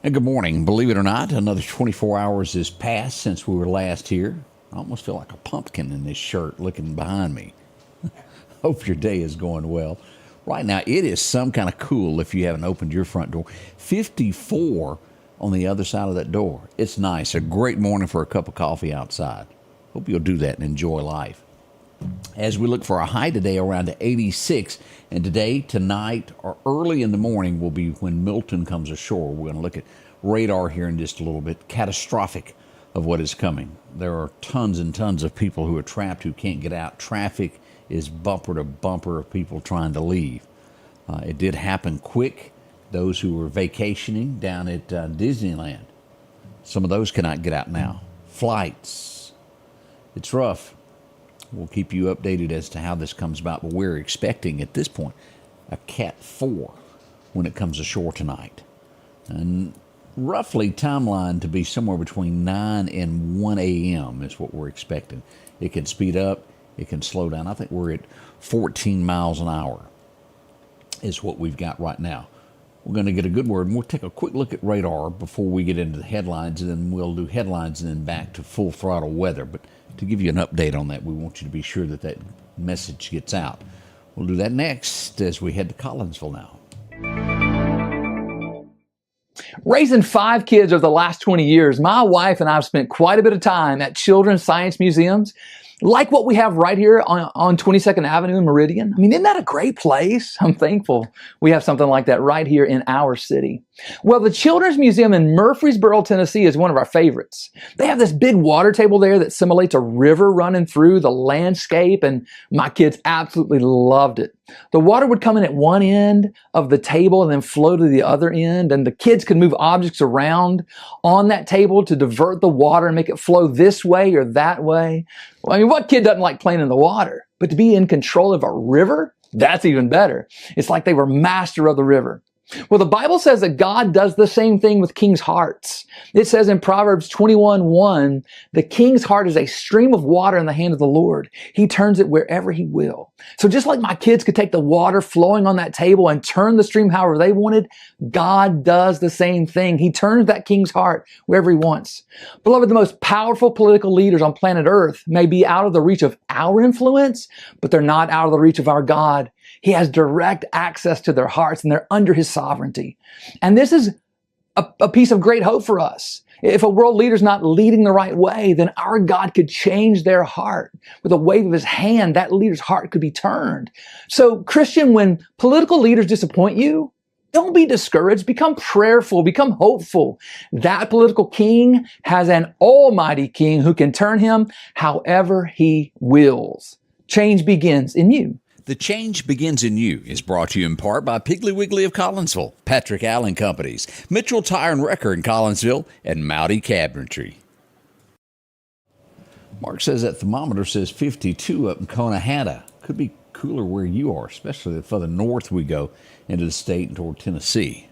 And good morning. Believe it or not, another 24 hours has passed since we were last here. I almost feel like a pumpkin in this shirt looking behind me. Hope your day is going well. Right now, it is some kind of cool if you haven't opened your front door. 54 on the other side of that door. It's nice. A great morning for a cup of coffee outside. Hope you'll do that and enjoy life. As we look for a high today around 86, and today, tonight, or early in the morning will be when Milton comes ashore. We're going to look at radar here in just a little bit. Catastrophic of what is coming. There are tons and tons of people who are trapped who can't get out. Traffic is bumper to bumper of people trying to leave. It did happen quick. Those who were vacationing down at Disneyland, some of those cannot get out now. Flights. It's rough. We'll keep you updated as to how this comes about, but we're expecting at this point a Cat 4 when it comes ashore tonight. And roughly timeline to be somewhere between 9 and 1 a.m. is what we're expecting. It can speed up, it can slow down. I think we're at 14 miles an hour is what we've got right now. We're going to get a good word, and we'll take a quick look at radar before we get into the headlines, and then we'll do headlines and then back to full throttle weather. But to give you an update on that, we want you to be sure that that message gets out. We'll do that next as we head to Collinsville now. Raising 5 kids over the last 20 years, my wife and I have spent quite a bit of time at children's science museums, like what we have right here on 22nd Avenue in Meridian. I mean, isn't that a great place? I'm thankful we have something like that right here in our city. Well, the Children's Museum in Murfreesboro, Tennessee is one of our favorites. They have this big water table there that simulates a river running through the landscape, and my kids absolutely loved it. The water would come in at one end of the table and then flow to the other end, and the kids could move objects around on that table to divert the water and make it flow this way or that way. Well, I mean, what kid doesn't like playing in the water? But to be in control of a river, that's even better. It's like they were master of the river. Well, the Bible says that God does the same thing with kings' hearts. It says in Proverbs 21:1, the king's heart is a stream of water in the hand of the Lord. He turns it wherever he will. So just like my kids could take the water flowing on that table and turn the stream however they wanted, God does the same thing. He turns that king's heart wherever he wants. Beloved, the most powerful political leaders on planet Earth may be out of the reach of our influence, but they're not out of the reach of our God. He has direct access to their hearts, and they're under his sovereignty. And this is a piece of great hope for us. If a world leader's not leading the right way, then our God could change their heart. With a wave of his hand, that leader's heart could be turned. So, Christian, when political leaders disappoint you, don't be discouraged. Become prayerful. Become hopeful. That political king has an almighty king who can turn him however he wills. Change begins in you. The Change Begins in You is brought to you in part by Piggly Wiggly of Collinsville, Patrick Allen Companies, Mitchell Tire and Wrecker in Collinsville, and Mowdy Cabinetry. Mark says that thermometer says 52 up in Conehatta. Could be cooler where you are, especially the further north we go into the state and toward Tennessee.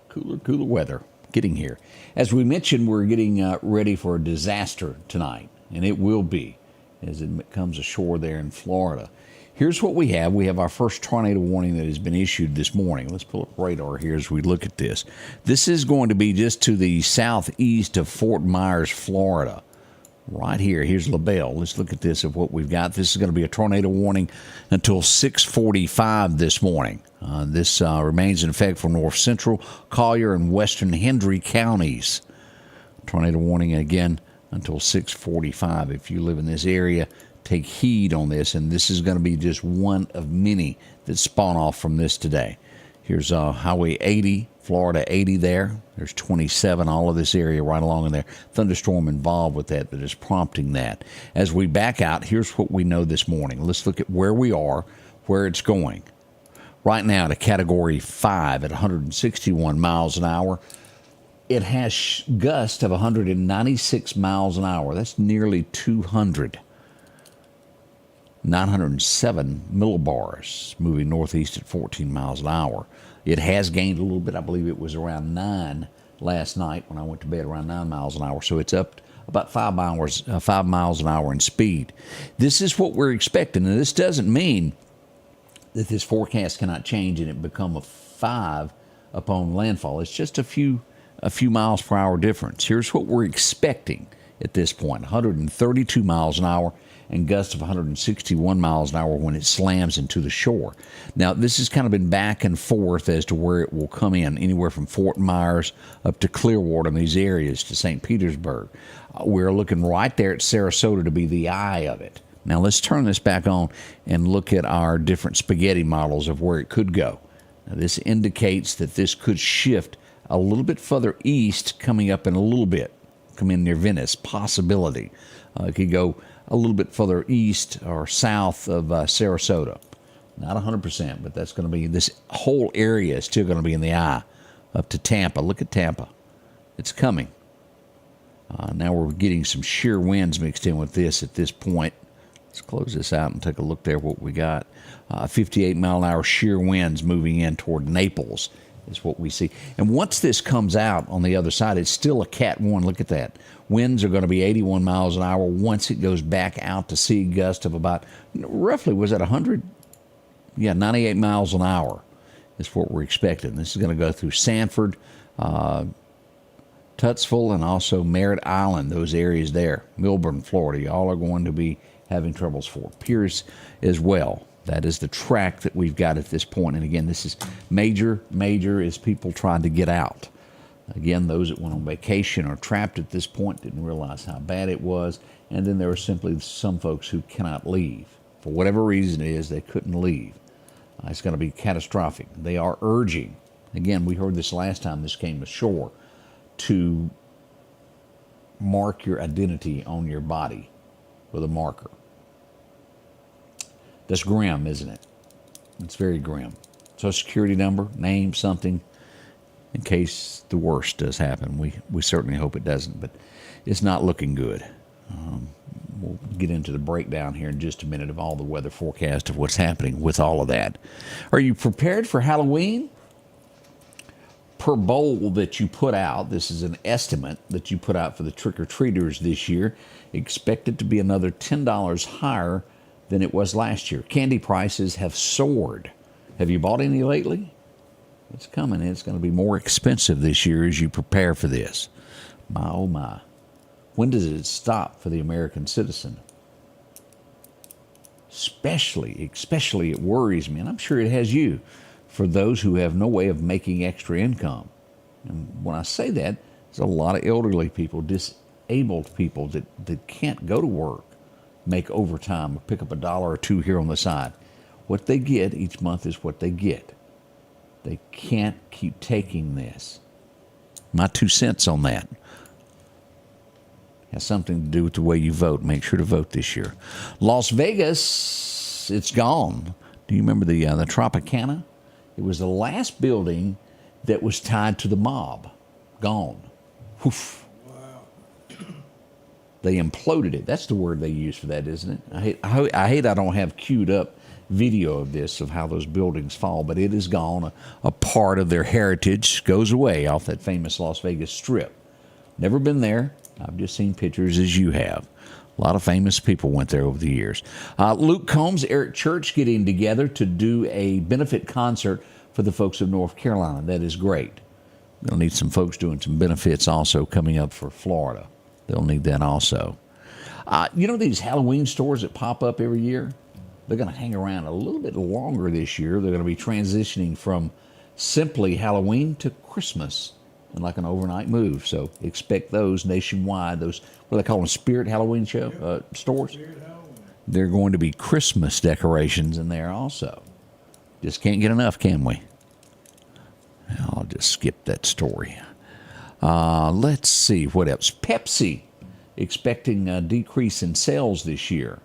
Cooler weather getting here. As we mentioned, we're getting ready for a disaster tonight, and it will be as it comes ashore there in Florida. Here's what we have. We have our first tornado warning that has been issued this morning. Let's pull up radar here as we look at this. This is going to be just to the southeast of Fort Myers, Florida. Right here. Here's LaBelle. Let's look at this of what we've got. This is going to be a tornado warning until 6:45 this morning. This remains in effect for north central, Collier, and western Hendry counties. Tornado warning again until 6:45. If you live in this area, take heed on this, and this is going to be just one of many that spawn off from this today. Here's Highway 80, Florida 80 there. There's 27, all of this area right along in there. Thunderstorm involved with that is prompting that. As we back out, here's what we know this morning. Let's look at where we are, where it's going. Right now at a Category 5 at 161 miles an hour. It has gusts of 196 miles an hour. That's nearly 200. 907 millibars, moving northeast at 14 miles an hour. It has gained a little bit. I believe it was around 9 last night when I went to bed, around 9 miles an hour. So it's up about 5 miles an hour in speed. This is what we're expecting. And this doesn't mean that this forecast cannot change and it become a 5 upon landfall. It's just a few a few miles per hour difference. Here's what we're expecting at this point: 132 miles an hour and gusts of 161 miles an hour when it slams into the shore. Now, this has kind of been back and forth as to where it will come in, anywhere from Fort Myers up to Clearwater in these areas to St. Petersburg. We're looking right there at Sarasota to be the eye of it. Now, let's turn this back on and look at our different spaghetti models of where it could go. Now, this indicates that this could shift a little bit further east, coming up in a little bit, come in near Venice, possibility. It could go a little bit further east or south of Sarasota. Not 100%, but that's going to be, this whole area is still going to be in the eye up to Tampa. Look at Tampa. It's coming. Now we're getting some shear winds mixed in with this at this point. Let's close this out and take a look there what we got. 58 mile an hour shear winds moving in toward Naples is what we see. And once this comes out on the other side, it's still a Cat 1. Look at that. Winds are going to be 81 miles an hour once it goes back out to sea gust of about, roughly, was that 100? Yeah, 98 miles an hour is what we're expecting. This is going to go through Sanford, Tutsville, and also Merritt Island, those areas there. Milburn, Florida, y'all are going to be having troubles for. Pierce as well. That is the track that we've got at this point. And again, this is major is people trying to get out. Again, those that went on vacation or trapped at this point didn't realize how bad it was. And then there are simply some folks who cannot leave. For whatever reason it is, they couldn't leave. It's going to be catastrophic. They are urging, again, we heard this last time this came ashore, to mark your identity on your body with a marker. That's grim, isn't it? It's very grim. Social security number, name, something, in case the worst does happen. We certainly hope it doesn't, but it's not looking good. We'll get into the breakdown here in just a minute of all the weather forecast of what's happening with all of that. Are you prepared for Halloween? Per bowl that you put out, this is an estimate that you put out for the trick-or-treaters this year, expected to be another $10 higher than it was last year. Candy prices have soared. Have you bought any lately? It's coming. It's going to be more expensive this year as you prepare for this. My, oh my. When does it stop for the American citizen? Especially it worries me, and I'm sure it has you, for those who have no way of making extra income. And when I say that, there's a lot of elderly people, disabled people that can't go to work, make overtime, or pick up $1 or $2 here on the side. What they get each month is what they get. They can't keep taking this. My 2 cents on that. Has something to do with the way you vote. Make sure to vote this year. Las Vegas, it's gone. Do you remember the Tropicana? It was the last building that was tied to the mob. Gone. Woof. Wow. They imploded it. That's the word they use for that, isn't it? I hate I don't have queued up video of this, of how those buildings fall, but it is gone. A part of their heritage goes away off that famous Las Vegas Strip. Never been there. I've just seen pictures as you have. A lot of famous people went there over the years. Luke Combs, Eric Church getting together to do a benefit concert for the folks of North Carolina. That is great. They'll need some folks doing some benefits also coming up for Florida. They'll need that also. You know these Halloween stores that pop up every year? They're going to hang around a little bit longer this year. They're going to be transitioning from simply Halloween to Christmas, and like an overnight move. So expect those nationwide. Those, what do they call them, Spirit Halloween show stores? Spirit Halloween. They're going to be Christmas decorations in there also. Just can't get enough, can we? I'll just skip that story. Let's see what else. Pepsi expecting a decrease in sales this year,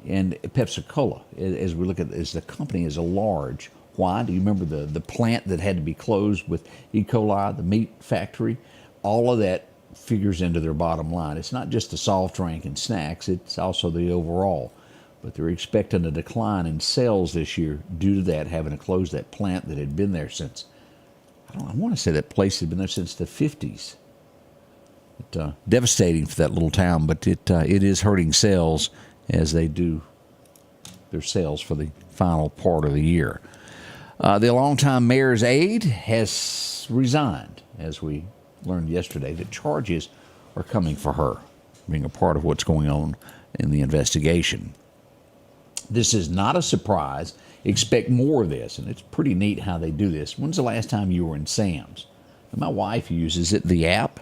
and Pepsi-Cola, as we look at, as the company is a large. Why? Do you remember the plant that had to be closed with E. coli, the meat factory? All of that figures into their bottom line. It's not just the soft drink and snacks, it's also the overall. But they're expecting a decline in sales this year due to that, having to close that plant that had been there since, I want to say that place had been there since the 50s. Devastating for that little town, but it is hurting sales as they do their sales for the final part of the year. The longtime mayor's aide has resigned, as we learned yesterday that charges are coming for her, being a part of what's going on in the investigation. This is not a surprise. Expect more of this, and it's pretty neat how they do this. When's the last time you were in Sam's? And my wife uses it, the app,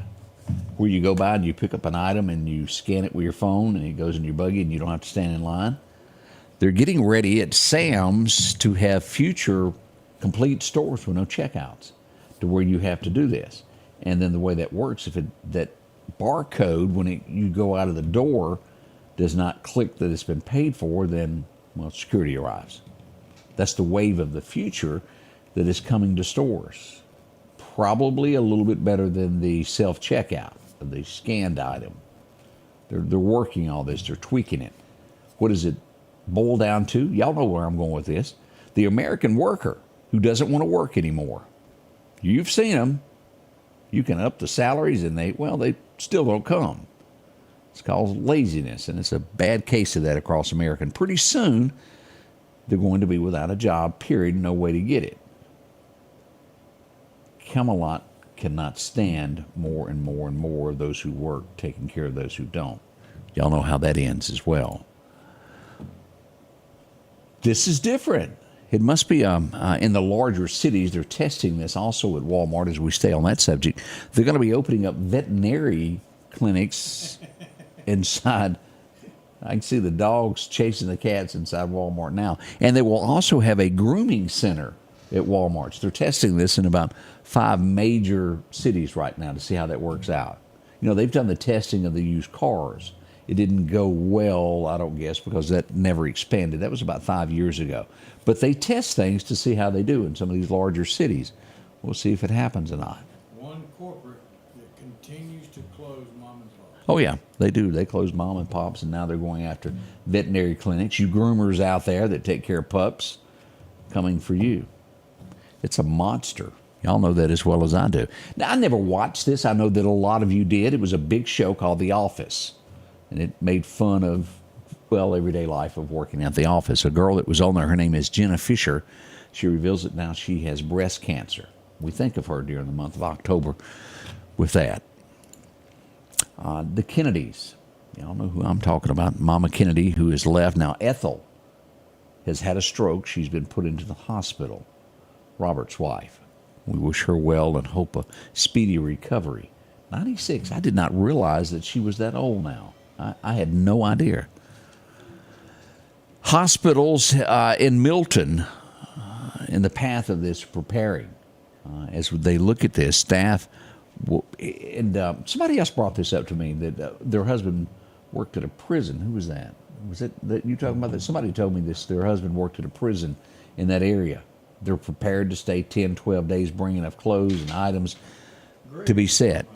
where you go by and you pick up an item and you scan it with your phone and it goes in your buggy and you don't have to stand in line. They're getting ready at Sam's to have future complete stores with no checkouts, to where you have to do this. And then the way that works, if that barcode, when you go out of the door, does not click that it's been paid for, then, well, security arrives. That's the wave of the future that is coming to stores. Probably a little bit better than the self-checkout of the scanned item. They're working all this. They're tweaking it. What does it boil down to? Y'all know where I'm going with this. The American worker who doesn't want to work anymore. You've seen them. You can up the salaries and they still don't come. It's called laziness, and it's a bad case of that across America. And pretty soon, they're going to be without a job, period, no way to get it. Camelot cannot stand more and more and more of those who work taking care of those who don't. Y'all know how that ends as well. This is different. It must be in the larger cities. They're testing this also at Walmart as we stay on that subject. They're going to be opening up veterinary clinics inside. I can see the dogs chasing the cats inside Walmart now. And they will also have a grooming center at Walmart. They're testing this in about 5 major cities right now to see how that works out. You know, they've done the testing of the used cars. It didn't go well, I don't guess, because that never expanded. That was about 5 years ago. But they test things to see how they do in some of these larger cities. We'll see if it happens or not. One corporate that continues to close mom and pop. Oh, yeah, they do. They close mom and pops, and now they're going after veterinary clinics. You groomers out there that take care of pups, coming for you. It's a monster. Y'all know that as well as I do. Now, I never watched this. I know that a lot of you did. It was a big show called The Office, and it made fun of, well, everyday life of working at the office. A girl that was on there, her name is Jenna Fisher. She reveals that now she has breast cancer. We think of her during the month of October with that. The Kennedys. Y'all know who I'm talking about. Mama Kennedy, who is left. Now, Ethel has had a stroke. She's been put into the hospital. Robert's wife. We wish her well and hope a speedy recovery. 96. I did not realize that she was that old now. I had no idea. Hospitals in Milton, in the path of this, preparing. As they look at this, staff, somebody else brought this up to me, that their husband worked at a prison. Who was that? Was it that you talking about that? Somebody told me this, their husband worked at a prison in that area. They're prepared to stay 10, 12 days, bring enough clothes and items to be set.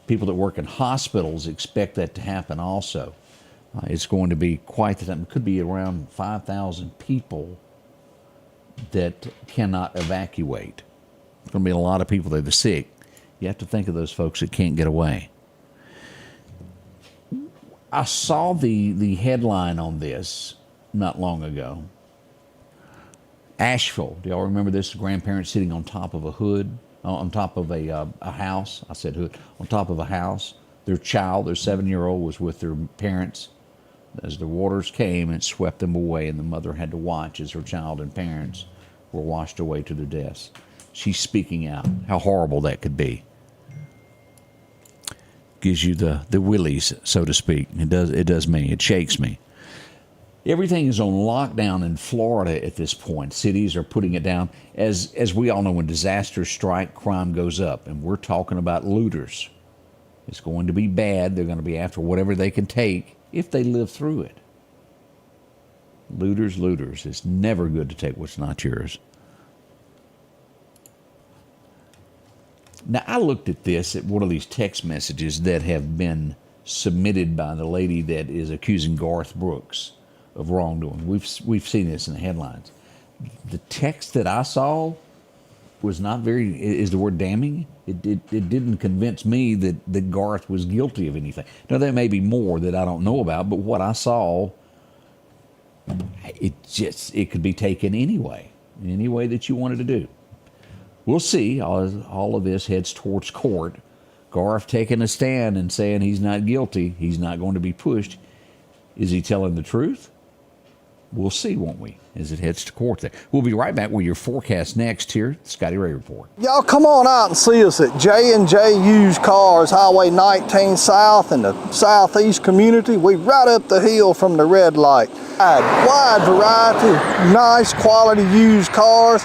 People that work in hospitals expect that to happen also. It's going to be quite the time. It could be around 5,000 people that cannot evacuate. There's going to be a lot of people that are sick. You have to think of those folks that can't get away. I saw the headline on this not long ago. Asheville. Do y'all remember this? Grandparents sitting on top of a hood, on top of a house. I said hood. On top of a house. Their child, their 7-year-old, was with their parents. As the waters came, it swept them away, and the mother had to watch as her child and parents were washed away to their deaths. She's speaking out. How horrible that could be. Gives you the willies, so to speak. It does me. It shakes me. Everything is on lockdown in Florida at this point. Cities are putting it down. As we all know, when disasters strike, crime goes up. And we're talking about looters. It's going to be bad. They're going to be after whatever they can take if they live through it. Looters. It's never good to take what's not yours. Now, I looked at this, at one of these text messages that have been submitted by the lady that is accusing Garth Brooks of wrongdoing. We've seen this in the headlines. The text that I saw was not very, is the word damning? It didn't convince me that Garth was guilty of anything. Now, there may be more that I don't know about, but what I saw, it could be taken any way that you wanted to do. we'll see. All of this heads towards court. Garth taking a stand and saying he's not guilty. He's not going to be pushed. Is he telling the truth? We'll see, won't we, as it heads to court there. We'll be right back with your forecast next here, Scotty Ray Report. Y'all come on out and see us at J&J Used Cars, Highway 19 South in the southeast community. We right up the hill from the red light. Wide variety, nice quality used cars.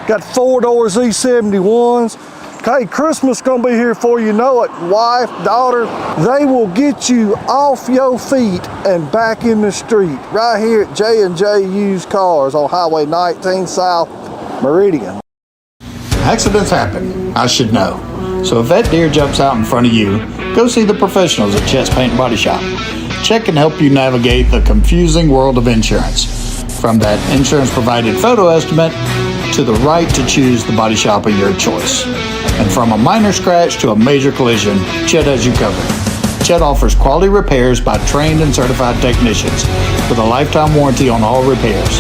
Got 4-door Z71s. Hey, Christmas gonna be here before you know it. Wife, daughter, they will get you off your feet and back in the street. Right here at J&J Used Cars on Highway 19 South, Meridian. Accidents happen, I should know. So if that deer jumps out in front of you, go see the professionals at Chet's Paint and Body Shop. Chet can help you navigate the confusing world of insurance. From that insurance-provided photo estimate to the right to choose the body shop of your choice. And from a minor scratch to a major collision, Chet has you covered. Chet offers quality repairs by trained and certified technicians with a lifetime warranty on all repairs.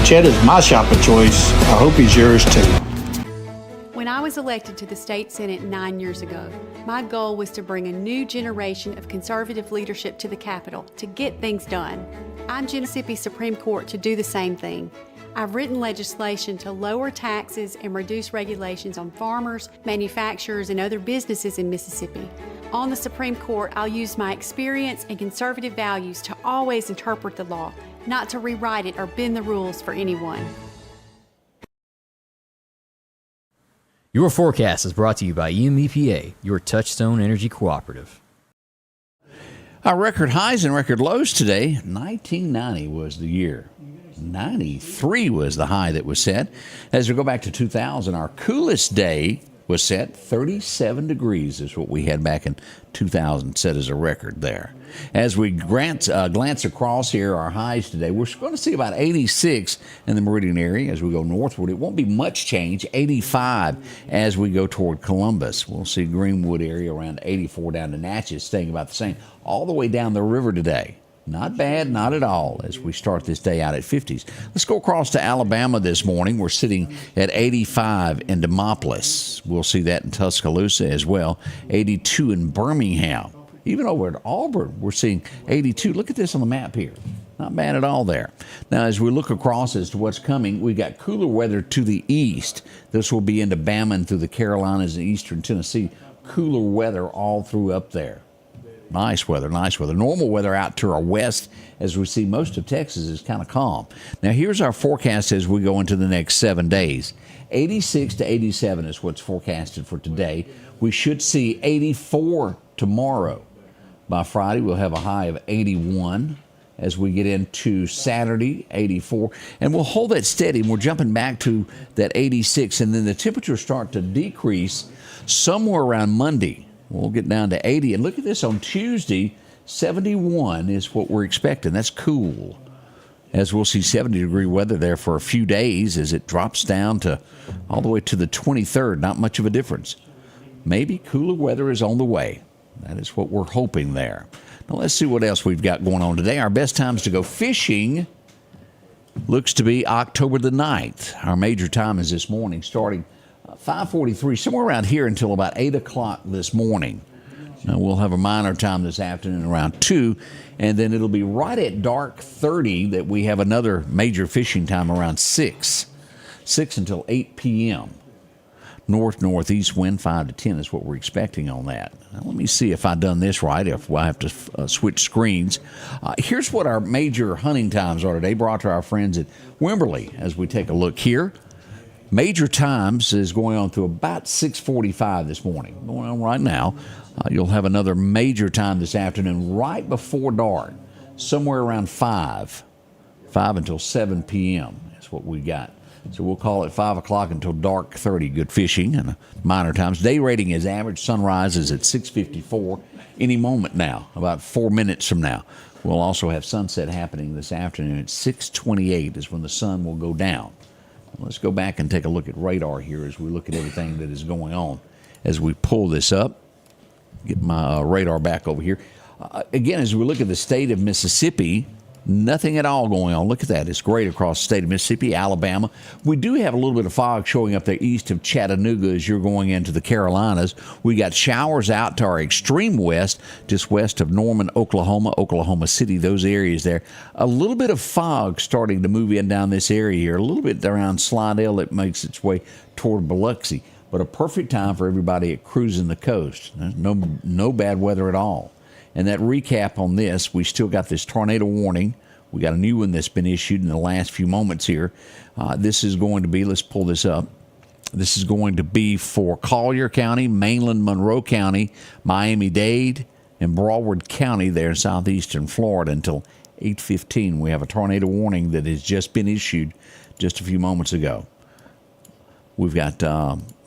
Chet is my shop of choice. I hope he's yours too. When I was elected to the state Senate 9 years ago, my goal was to bring a new generation of conservative leadership to the Capitol to get things done. I'm Mississippi Supreme Court to do the same thing. I've written legislation to lower taxes and reduce regulations on farmers, manufacturers, and other businesses in Mississippi. On the Supreme Court, I'll use my experience and conservative values to always interpret the law, not to rewrite it or bend the rules for anyone. Your forecast is brought to you by EMEPA, your Touchstone Energy Cooperative. Our record highs and record lows today. 1990 was the year. 93 was the high that was set. As we go back to 2000, our coolest day was set. 37 degrees is what we had back in 2000, set as a record there. As we glance across here, our highs today, we're going to see about 86 in the Meridian area as we go northward. It won't be much change, 85 as we go toward Columbus. We'll see Greenwood area around 84 down to Natchez, staying about the same. All the way down the river today. Not bad, not at all, as we start this day out at 50s. Let's go across to Alabama this morning. We're sitting at 85 in Demopolis. We'll see that in Tuscaloosa as well. 82 in Birmingham. Even over at Auburn, we're seeing 82. Look at this on the map here. Not bad at all there. Now, as we look across as to what's coming, we've got cooler weather to the east. This will be into Bama and through the Carolinas and eastern Tennessee. Cooler weather all through up there. Nice weather, nice weather. Normal weather out to our west as we see most of Texas is kind of calm. Now, here's our forecast as we go into the next 7 days. 86 to 87 is what's forecasted for today. We should see 84 tomorrow. By Friday, we'll have a high of 81. As we get into Saturday, 84. And we'll hold that steady, and we're jumping back to that 86. And then the temperatures start to decrease somewhere around Monday. We'll get down to 80. And look at this on Tuesday, 71 is what we're expecting. That's cool. As we'll see 70-degree weather there for a few days as it drops down to all the way to the 23rd. Not much of a difference. Maybe cooler weather is on the way. That is what we're hoping there. Now let's see what else we've got going on today. Our best times to go fishing looks to be October the 9th. Our major time is this morning, starting 5:43, somewhere around here until about 8 o'clock this morning. Now, we'll have a minor time this afternoon around 2, and then it'll be right at dark 30 that we have another major fishing time around 6 until 8 p.m. North-northeast wind 5 to 10 is what we're expecting on that. Now, let me see if I've done this right, if I have to switch screens. Here's what our major hunting times are today, brought to our friends at Wimberley as we take a look here. Major times is going on through about 6:45 this morning. Going on right now. You'll have another major time this afternoon right before dark, somewhere around 5 until 7 p.m. That's what we got. So we'll call it 5 o'clock until dark 30. Good fishing and minor times. Day rating is average. Sunrise is at 6:54 any moment now, about 4 minutes from now. We'll also have sunset happening this afternoon at 6:28 is when the sun will go down. Let's go back and take a look at radar here as we look at everything that is going on. As we pull this up, get my radar back over here. Again, as we look at the state of Mississippi, Nothing at all going on. Look at that. It's great across the state of Mississippi, Alabama. We do have a little bit of fog showing up there east of Chattanooga as you're going into the Carolinas. We got showers out to our extreme west, just west of Norman, Oklahoma, Oklahoma City, those areas there. A little bit of fog starting to move in down this area here. A little bit around Slidell that makes its way toward Biloxi. But a perfect time for everybody at cruising the coast. No bad weather at all. And that recap on this, we still got this tornado warning. We got a new one that's been issued in the last few moments here. This is going to be, let's pull this up. This is going to be for Collier County, mainland Monroe County, Miami-Dade, and Broward County there in southeastern Florida until 8:15. We have a tornado warning that has just been issued just a few moments ago. We've got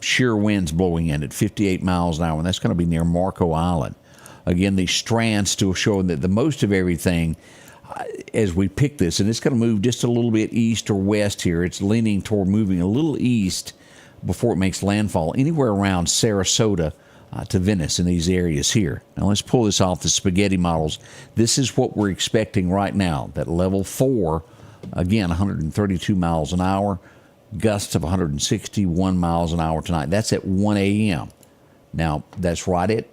sheer winds blowing in at 58 miles an hour, and that's going to be near Marco Island. Again, these strands still showing that the most of everything, as we pick this, and it's going to move just a little bit east or west here. It's leaning toward moving a little east before it makes landfall, anywhere around Sarasota to Venice in these areas here. Now let's pull this off the spaghetti models. This is what we're expecting right now. That level 4, again, 132 miles an hour, gusts of 161 miles an hour tonight. That's at 1 a.m. Now, that's right at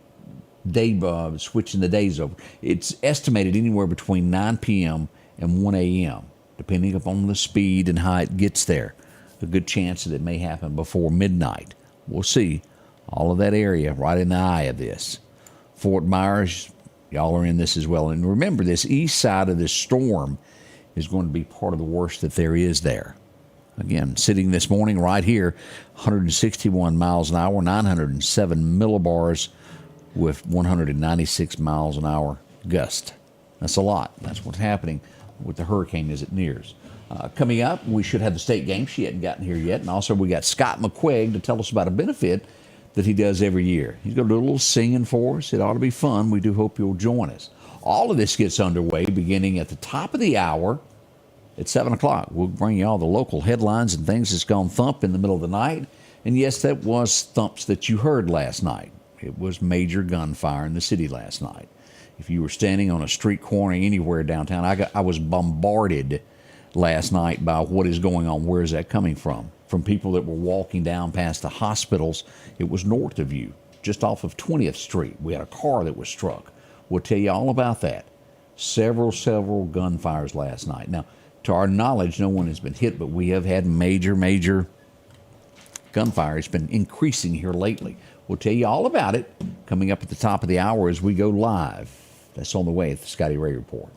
day, switching the days over. It's estimated anywhere between 9 p.m. and 1 a.m., depending upon the speed and how it gets there. A good chance that it may happen before midnight. We'll see. All of that area right in the eye of this. Fort Myers, y'all are in this as well. And remember, this east side of this storm is going to be part of the worst that there is there. Again, sitting this morning right here, 161 miles an hour, 907 millibars, with 196 miles an hour gust. That's a lot. That's what's happening with the hurricane as it nears. Coming up, we should have the state game. She hadn't gotten here yet. And also we got Scott McQuaig to tell us about a benefit that he does every year. He's going to do a little singing for us. It ought to be fun. We do hope you'll join us. All of this gets underway beginning at the top of the hour at 7 o'clock. We'll bring you all the local headlines and things that's gone thump in the middle of the night. And yes, that was thumps that you heard last night. It was major gunfire in the city last night. If you were standing on a street corner anywhere downtown, I was bombarded last night by what is going on. Where is that coming from? From people that were walking down past the hospitals. It was north of you, just off of 20th Street. We had a car that was struck. We'll tell you all about that. Several gunfires last night. Now, to our knowledge, no one has been hit, but we have had major gunfire. It's been increasing here lately. We'll tell you all about it coming up at the top of the hour as we go live. That's on the way at the Scotty Ray Report.